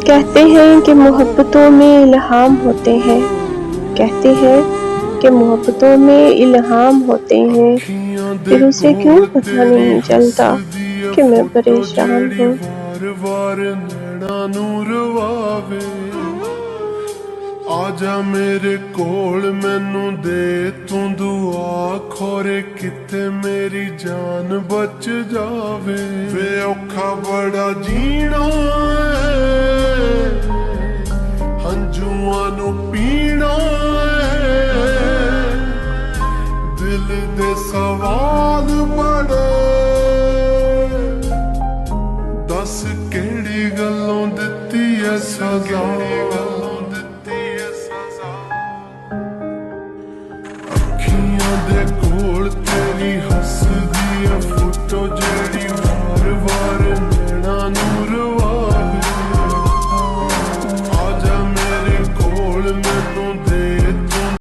कहते हैं कि मोहब्बतों में इल्हाम होते हैं, कहते हैं कि मोहब्बतों में इल्हाम होते हैं, फिर उसे क्यों पता नहीं चलता कि मैं परेशान हूँ। आजा मेरे कोल मैनू दे तू दुआ, खोरे किते मेरी जान बच जावे। वे औखा बड़ा जीना है, हंजुआं नू पीना है, दिल दे सवाल बड़े, दस केड़ी गल्लों दित्ती है सजा।